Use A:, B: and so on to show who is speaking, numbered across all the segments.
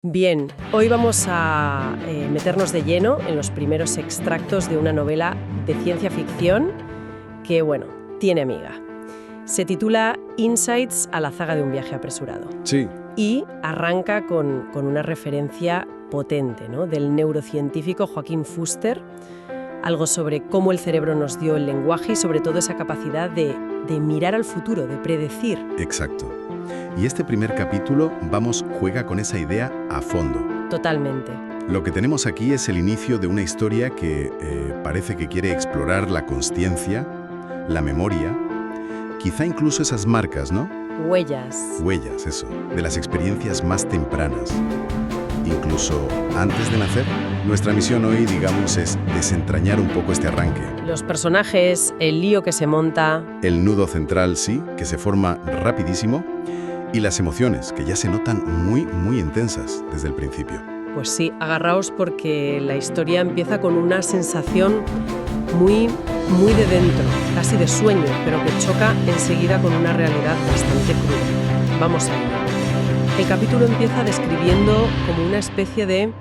A: Bien, hoy vamos a meternos de lleno en los primeros extractos de una novela de ciencia ficción que, bueno, tiene amiga. Se titula Insights a la zaga de un viaje apresurado.
B: Sí.
A: Y arranca con una referencia potente, ¿no?, del neurocientífico Joaquín Fuster, algo sobre cómo el cerebro nos dio el lenguaje y sobre todo esa capacidad de mirar al futuro, de predecir.
B: Exacto. Y este primer capítulo, juega con esa idea a fondo.
A: Totalmente.
B: Lo que tenemos aquí es el inicio de una historia que parece que quiere explorar la consciencia, la memoria, quizá incluso esas marcas, ¿no?
A: Huellas.
B: Huellas, eso, de las experiencias más tempranas. Incluso antes de nacer, nuestra misión hoy, digamos, es desentrañar un poco este arranque.
A: Los personajes, el lío que se monta.
B: El nudo central, sí, que se forma rapidísimo, y las emociones, que ya se notan muy, muy intensas desde el principio.
A: Pues sí, agarraos porque la historia empieza con una sensación muy de dentro, casi de sueño, pero que choca enseguida con una realidad bastante cruda. Vamos a ello. El capítulo empieza describiendo como una especie de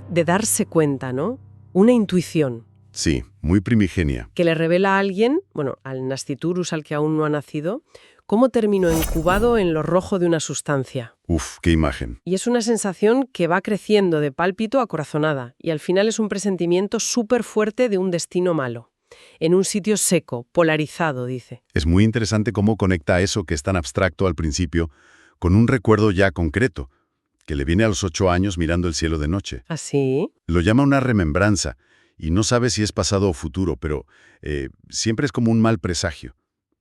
A: darse cuenta, ¿no? Una intuición.
B: Sí, muy primigenia.
A: Que le revela a alguien, bueno, al nasciturus, al que aún no ha nacido, cómo terminó incubado en lo rojo de una sustancia.
B: Uf, qué imagen.
A: Y es una sensación que va creciendo de pálpito a corazonada, y al final es un presentimiento súper fuerte de un destino malo. En un sitio seco, polarizado, dice.
B: Es muy interesante cómo conecta eso que es tan abstracto al principio con un recuerdo ya concreto, que le viene a los 8 años mirando el cielo de noche.
A: ¿Ah, sí?
B: Lo llama una remembranza, y no sabe si es pasado o futuro, pero siempre es como un mal presagio.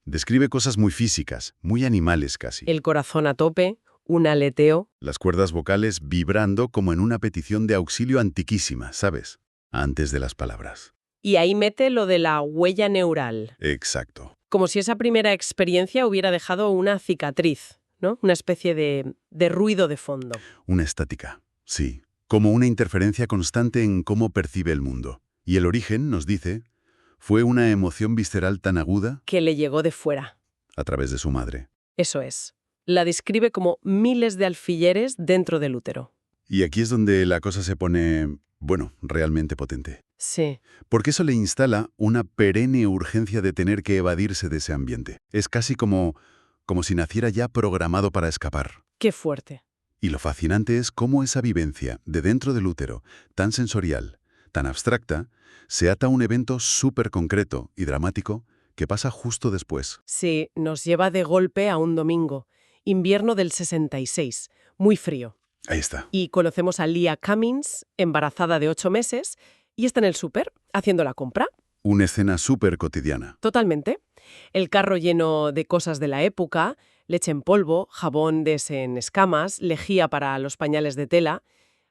B: Describe cosas muy físicas, muy animales casi.
A: El corazón a tope, un aleteo.
B: Las cuerdas vocales vibrando como en una petición de auxilio antiquísima, ¿sabes? Antes de las palabras.
A: Y ahí mete lo de la huella neural.
B: Exacto.
A: Como si esa primera experiencia hubiera dejado una cicatriz, ¿no? Una especie de ruido de fondo.
B: Una estática, sí. Como una interferencia constante en cómo percibe el mundo. Y el origen, nos dice, fue una emoción visceral tan aguda
A: Que le llegó de fuera.
B: a través de su madre.
A: Eso es. La describe como miles de alfileres dentro del útero.
B: Y aquí es donde la cosa se pone, realmente potente.
A: Sí.
B: Porque eso le instala una perenne urgencia de tener que evadirse de ese ambiente. Es casi como si naciera ya programado para escapar.
A: Qué fuerte.
B: Y lo fascinante es cómo esa vivencia de dentro del útero, tan sensorial, tan abstracta, se ata a un evento súper concreto y dramático que pasa justo después.
A: Sí, nos lleva de golpe a un domingo. Invierno del 66. Muy frío.
B: Ahí está.
A: Y conocemos a Leah Cummings, embarazada de 8 meses, y está en el súper, haciendo la compra.
B: Una escena súper cotidiana.
A: Totalmente. El carro lleno de cosas de la época, leche en polvo, jabón en escamas, lejía para los pañales de tela.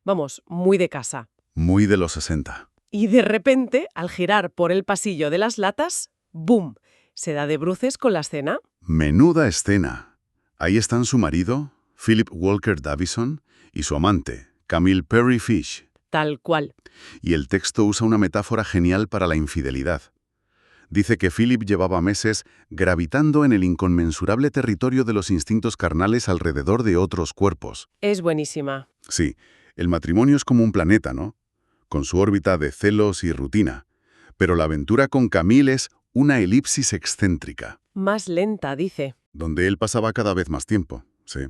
A: Vamos, muy de casa.
B: Muy de los 60.
A: Y de repente, al girar por el pasillo de las latas, ¡boom!, se da de bruces con la escena.
B: Menuda escena. Ahí están su marido, Philip Walker Davison, y su amante, Camille Perry Fish.
A: Tal cual.
B: Y el texto usa una metáfora genial para la infidelidad. Dice que Philip llevaba meses gravitando en el inconmensurable territorio de los instintos carnales alrededor de otros cuerpos.
A: Es buenísima.
B: Sí, el matrimonio es como un planeta, ¿no? Con su órbita de celos y rutina. Pero la aventura con Camille es una elipsis excéntrica.
A: Más lenta, dice.
B: Donde él pasaba cada vez más tiempo, sí.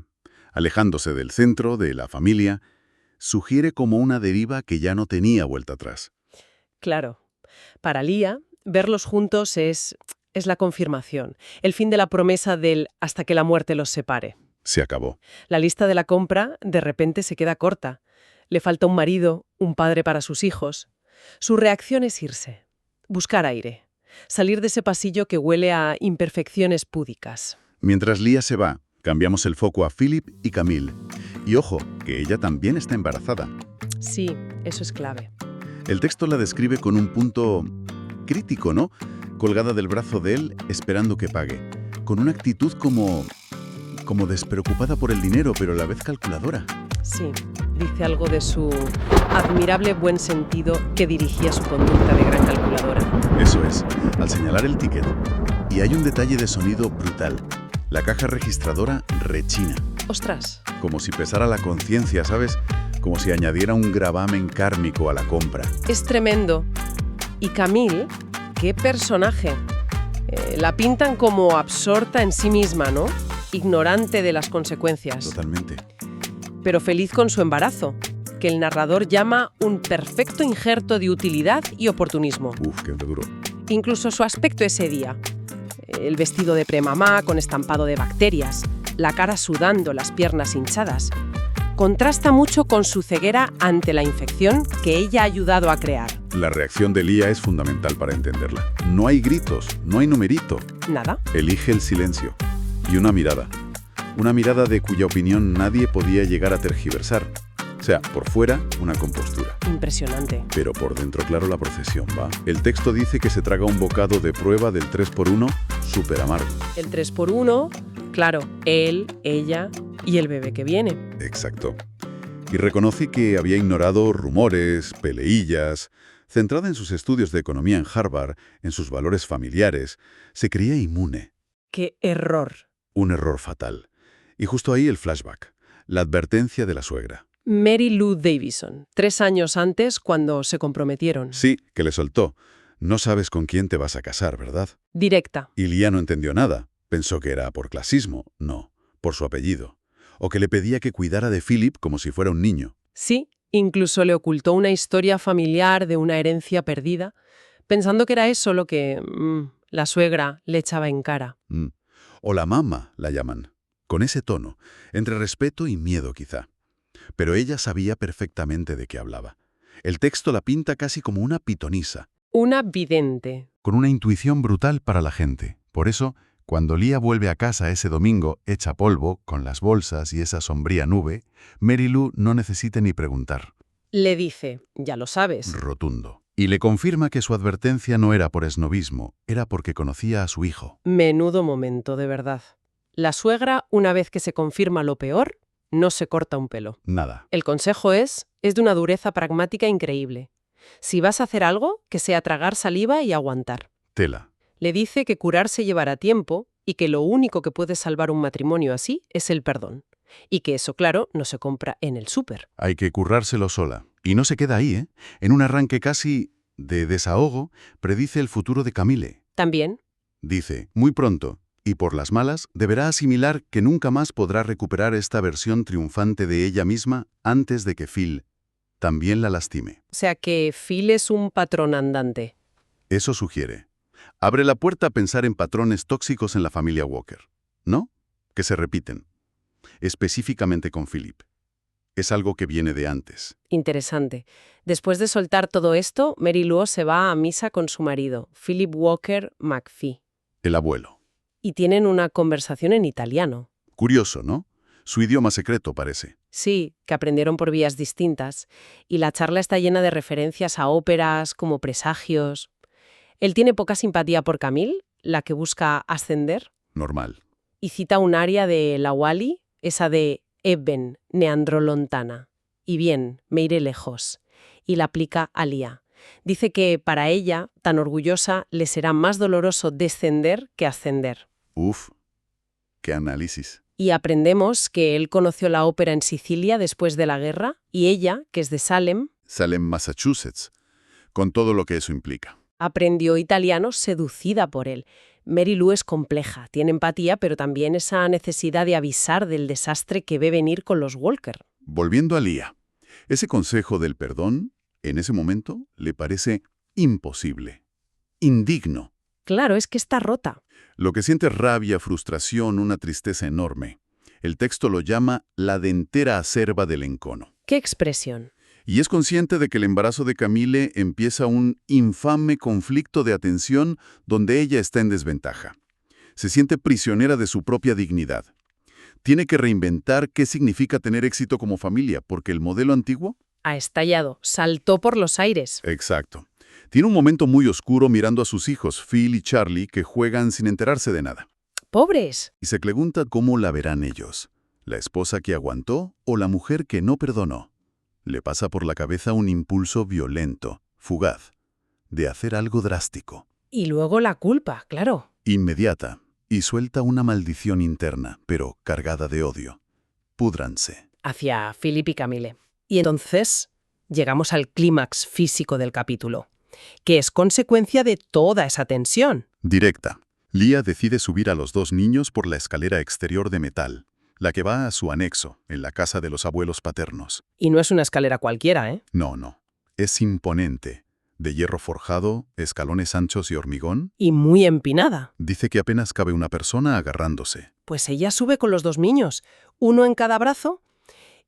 B: Alejándose del centro, de la familia, sugiere como una deriva que ya no tenía vuelta atrás.
A: Claro. Para Leah, verlos juntos es la confirmación. El fin de la promesa del hasta que la muerte los separe.
B: Se acabó.
A: La lista de la compra de repente se queda corta. Le falta un marido, un padre para sus hijos. Su reacción es irse, buscar aire, salir de ese pasillo que huele a imperfecciones púdicas.
B: Mientras Leah se va, cambiamos el foco a Philip y Camille. Y ojo, que ella también está embarazada.
A: Sí, eso es clave.
B: El texto la describe con un punto crítico, ¿no? Colgada del brazo de él, esperando que pague. Con una actitud como despreocupada por el dinero, pero a la vez calculadora.
A: Sí, dice algo de su admirable buen sentido que dirigía su conducta de gran calculadora.
B: Eso es, al señalar el ticket. Y hay un detalle de sonido brutal. La caja registradora rechina.
A: ¡Ostras!
B: Como si pesara la conciencia, ¿sabes? como si añadiera un gravamen kármico a la compra.
A: Es tremendo. Y Camille, qué personaje. La pintan como absorta en sí misma, ¿no? Ignorante de las consecuencias.
B: Totalmente.
A: Pero feliz con su embarazo, que el narrador llama un perfecto injerto de utilidad y oportunismo.
B: Uf, qué duro.
A: Incluso su aspecto ese día. El vestido de premamá con estampado de bacterias, la cara sudando, las piernas hinchadas. Contrasta mucho con su ceguera ante la infección que ella ha ayudado a crear.
B: La reacción de Lía es fundamental para entenderla. No hay gritos, no hay numerito.
A: Nada.
B: Elige el silencio. Y una mirada. Una mirada de cuya opinión nadie podía llegar a tergiversar. O sea, por fuera, una compostura.
A: Impresionante.
B: Pero por dentro, claro, la procesión va. El texto dice que se traga un bocado de prueba del 3x1 súper amargo.
A: El 3x1, claro, él, ella y el bebé que viene.
B: Exacto. Y reconoce que había ignorado rumores, peleillas. Centrada en sus estudios de economía en Harvard, en sus valores familiares, se creía inmune.
A: ¡Qué error!
B: Un error fatal. Y justo ahí el flashback, la advertencia de la suegra.
A: Mary Lou Davison, 3 años antes cuando se comprometieron.
B: Sí, que le soltó. No sabes con quién te vas a casar, ¿verdad?
A: Directa.
B: Y Lía no entendió nada. Pensó que era por clasismo. No, por su apellido. O que le pedía que cuidara de Philip como si fuera un niño.
A: Sí, incluso le ocultó una historia familiar de una herencia perdida, pensando que era eso lo que la suegra le echaba en cara.
B: O la mamá, la llaman. Con ese tono, entre respeto y miedo quizá. Pero ella sabía perfectamente de qué hablaba. El texto la pinta casi como una pitonisa.
A: Una vidente.
B: Con una intuición brutal para la gente. Por eso, cuando Lía vuelve a casa ese domingo, hecha polvo, con las bolsas y esa sombría nube, Mary Lou no necesita ni preguntar.
A: Le dice, ya lo sabes.
B: Rotundo. Y le confirma que su advertencia no era por esnovismo, era porque conocía a su hijo.
A: Menudo momento, de verdad. La suegra, una vez que se confirma lo peor, no se corta un pelo.
B: Nada.
A: El consejo es de una dureza pragmática increíble. Si vas a hacer algo, que sea tragar saliva y aguantar.
B: Tela.
A: Le dice que curarse llevará tiempo y que lo único que puede salvar un matrimonio así es el perdón. Y que eso, claro, no se compra en el súper.
B: Hay que currárselo sola. Y no se queda ahí, ¿eh? En un arranque casi de desahogo, predice el futuro de Camille.
A: También.
B: Dice, muy pronto, y por las malas, deberá asimilar que nunca más podrá recuperar esta versión triunfante de ella misma antes de que Phil también la lastime.
A: O sea que Phil es un patrón andante.
B: Eso sugiere. Abre la puerta a pensar en patrones tóxicos en la familia Walker, ¿no? Que se repiten. Específicamente con Philip. Es algo que viene de antes.
A: Interesante. Después de soltar todo esto, Mary Lou se va a misa con su marido, Philip Walker McPhee.
B: El abuelo.
A: Y tienen una conversación en italiano.
B: Curioso, ¿no? Su idioma secreto, parece.
A: Sí, que aprendieron por vías distintas. Y la charla está llena de referencias a óperas, como presagios. Él tiene poca simpatía por Camille, la que busca ascender.
B: Normal.
A: Y cita un aria de la Wally, esa de Eben, neandrolontana. Y bien, me iré lejos. Y la aplica a Lía. Dice que para ella, tan orgullosa, le será más doloroso descender que ascender.
B: Uf, qué análisis.
A: Y aprendemos que él conoció la ópera en Sicilia después de la guerra y ella, que es de Salem,
B: Massachusetts, con todo lo que eso implica.
A: aprendió italiano seducida por él. Mary Lou es compleja, tiene empatía, pero también esa necesidad de avisar del desastre que ve venir con los Walker.
B: Volviendo a Lía, ese consejo del perdón, en ese momento, le parece imposible, indigno.
A: Claro, es que está rota.
B: Lo que siente es rabia, frustración, una tristeza enorme. El texto lo llama la dentera acerba del encono.
A: ¿Qué expresión?
B: Y es consciente de que el embarazo de Camille empieza un infame conflicto de atención donde ella está en desventaja. Se siente prisionera de su propia dignidad. Tiene que reinventar qué significa tener éxito como familia, porque el modelo antiguo...
A: Ha estallado, saltó por los aires.
B: Exacto. Tiene un momento muy oscuro mirando a sus hijos, Phil y Charlie, que juegan sin enterarse de nada.
A: ¡Pobres!
B: Y se pregunta cómo la verán ellos. ¿La esposa que aguantó o la mujer que no perdonó? Le pasa por la cabeza un impulso violento, fugaz, de hacer algo drástico.
A: Y luego la culpa, claro.
B: Inmediata, y suelta una maldición interna, pero cargada de odio. Púdranse.
A: Hacia Philip y Camille. Y entonces llegamos al clímax físico del capítulo, que es consecuencia de toda esa tensión.
B: Directa. Lía decide subir a los dos niños por la escalera exterior de metal, la que va a su anexo, en la casa de los abuelos paternos.
A: Y no es una escalera cualquiera, ¿eh?
B: No. Es imponente. De hierro forjado, escalones anchos y hormigón.
A: Y muy empinada.
B: Dice que apenas cabe una persona agarrándose.
A: Pues ella sube con los dos niños, uno en cada brazo,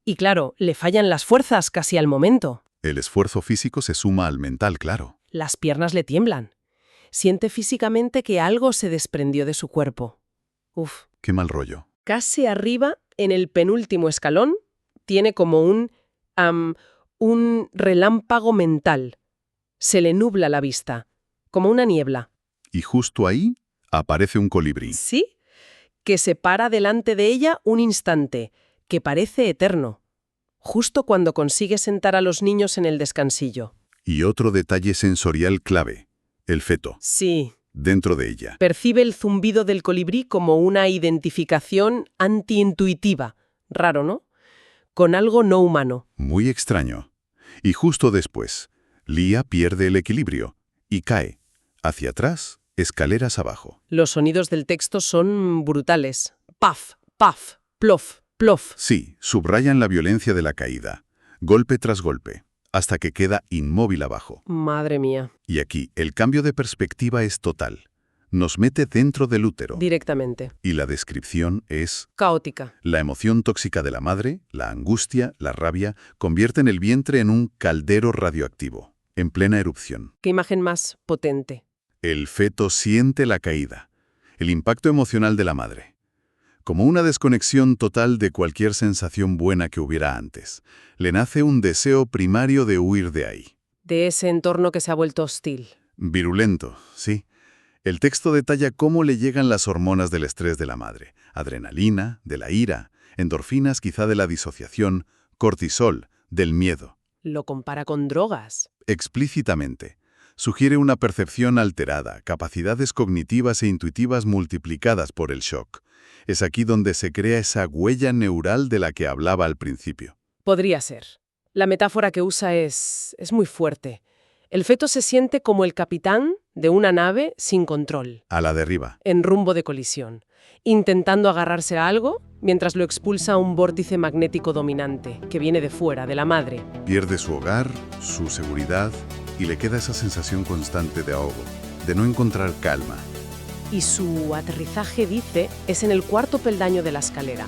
A: y claro, le fallan las fuerzas casi al momento.
B: El esfuerzo físico se suma al mental, claro.
A: Las piernas le tiemblan. Siente físicamente que algo se desprendió de su cuerpo. Uf.
B: Qué mal rollo.
A: Casi arriba, en el penúltimo escalón, tiene como un relámpago mental. Se le nubla la vista, como una niebla.
B: Y justo ahí aparece un colibrí.
A: ¿Sí? Que se para delante de ella un instante, que parece eterno, justo cuando consigue sentar a los niños en el descansillo.
B: Y otro detalle sensorial clave, el feto,
A: Sí.
B: dentro de ella.
A: Percibe el zumbido del colibrí como una identificación antiintuitiva. Raro, ¿no? Con algo no humano.
B: Muy extraño. Y justo después, Lía pierde el equilibrio y cae, hacia atrás, escaleras abajo.
A: Los sonidos del texto son brutales. Paf, paf, plof, plof.
B: Sí, subrayan la violencia de la caída, golpe tras golpe, hasta que queda inmóvil abajo.
A: Madre mía.
B: Y aquí, el cambio de perspectiva es total. Nos mete dentro del útero.
A: Directamente.
B: Y la descripción es:
A: Caótica.
B: la emoción tóxica de la madre, la angustia, la rabia, convierten el vientre en un caldero radioactivo, en plena erupción.
A: Qué imagen más potente.
B: El feto siente la caída, el impacto emocional de la madre, como una desconexión total de cualquier sensación buena que hubiera antes. Le nace un deseo primario de huir de ahí.
A: De ese entorno que se ha vuelto hostil.
B: Virulento, sí. El texto detalla cómo le llegan las hormonas del estrés de la madre, adrenalina, de la ira, endorfinas quizá de la disociación, cortisol, del miedo.
A: Lo compara con drogas.
B: Explícitamente. Sugiere una percepción alterada, capacidades cognitivas e intuitivas multiplicadas por el shock. Es aquí donde se crea esa huella neural de la que hablaba al principio.
A: Podría ser. La metáfora que usa es muy fuerte. El feto se siente como el capitán de una nave sin control,
B: A la deriva.
A: en rumbo de colisión, intentando agarrarse a algo mientras lo expulsa un vórtice magnético dominante que viene de fuera, de la madre.
B: Pierde su hogar, su seguridad, y le queda esa sensación constante de ahogo, de no encontrar calma.
A: Y su aterrizaje, dice, es en el cuarto peldaño de la escalera,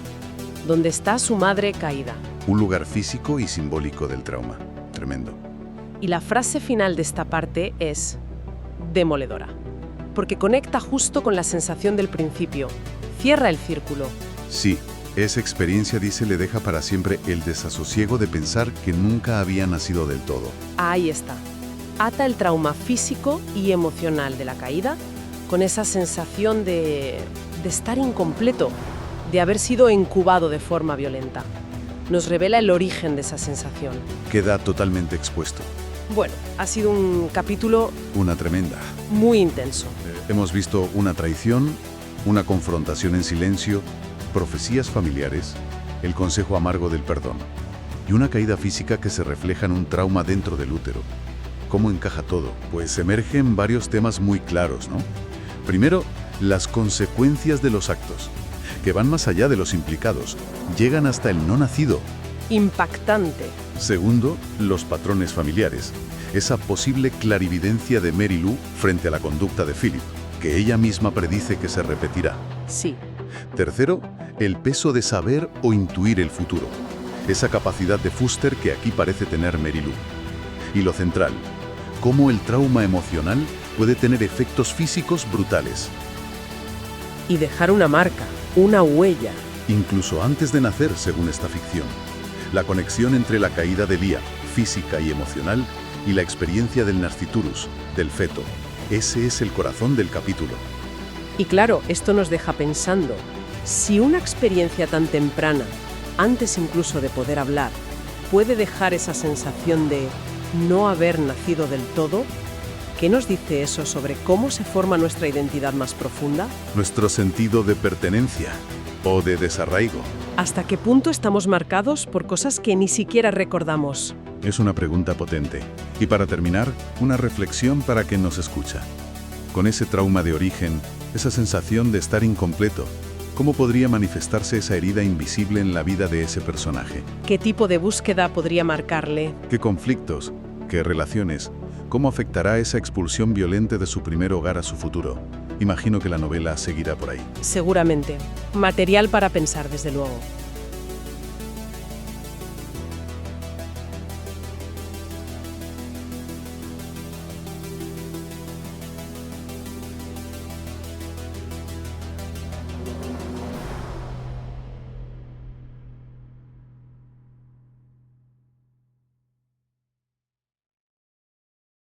A: donde está su madre caída.
B: Un lugar físico y simbólico del trauma. Tremendo.
A: Y la frase final de esta parte es demoledora, porque conecta justo con la sensación del principio, cierra el círculo.
B: Sí, esa experiencia, dice, le deja para siempre el desasosiego de pensar que nunca había nacido del todo.
A: Ahí está. Ata el trauma físico y emocional de la caída con esa sensación de estar incompleto, de haber sido incubado de forma violenta. Nos revela el origen de esa sensación.
B: Queda totalmente expuesto.
A: Bueno, ha sido un capítulo
B: Una tremenda.
A: muy intenso.
B: Hemos visto una traición, una confrontación en silencio, profecías familiares, el consejo amargo del perdón y una caída física que se refleja en un trauma dentro del útero. ¿Cómo encaja todo? Pues emergen varios temas muy claros, ¿no? Primero, las consecuencias de los actos, que van más allá de los implicados, llegan hasta el no nacido.
A: Impactante.
B: Segundo, los patrones familiares, esa posible clarividencia de Mary Lou frente a la conducta de Philip, que ella misma predice que se repetirá.
A: Sí.
B: Tercero, el peso de saber o intuir el futuro, esa capacidad de Fuster que aquí parece tener Mary Lou. Y lo central, cómo el trauma emocional puede tener efectos físicos brutales,
A: Y dejar una marca, una huella.
B: incluso antes de nacer, según esta ficción. La conexión entre la caída de Lía, física y emocional, y la experiencia del nasciturus, del feto. Ese es el corazón del capítulo.
A: Y claro, esto nos deja pensando, si una experiencia tan temprana, antes incluso de poder hablar, puede dejar esa sensación de no haber nacido del todo, ¿qué nos dice eso sobre cómo se forma nuestra identidad más profunda?
B: Nuestro sentido de pertenencia, o de desarraigo?
A: ¿Hasta qué punto estamos marcados por cosas que ni siquiera recordamos?
B: Es una pregunta potente. Y para terminar, una reflexión para quien nos escucha. Con ese trauma de origen, esa sensación de estar incompleto, ¿cómo podría manifestarse esa herida invisible en la vida de ese personaje?
A: ¿Qué tipo de búsqueda podría marcarle?
B: ¿Qué conflictos? ¿Qué relaciones? ¿Cómo afectará esa expulsión violenta de su primer hogar a su futuro? Imagino que la novela seguirá por ahí.
A: Seguramente. Material para pensar, desde luego.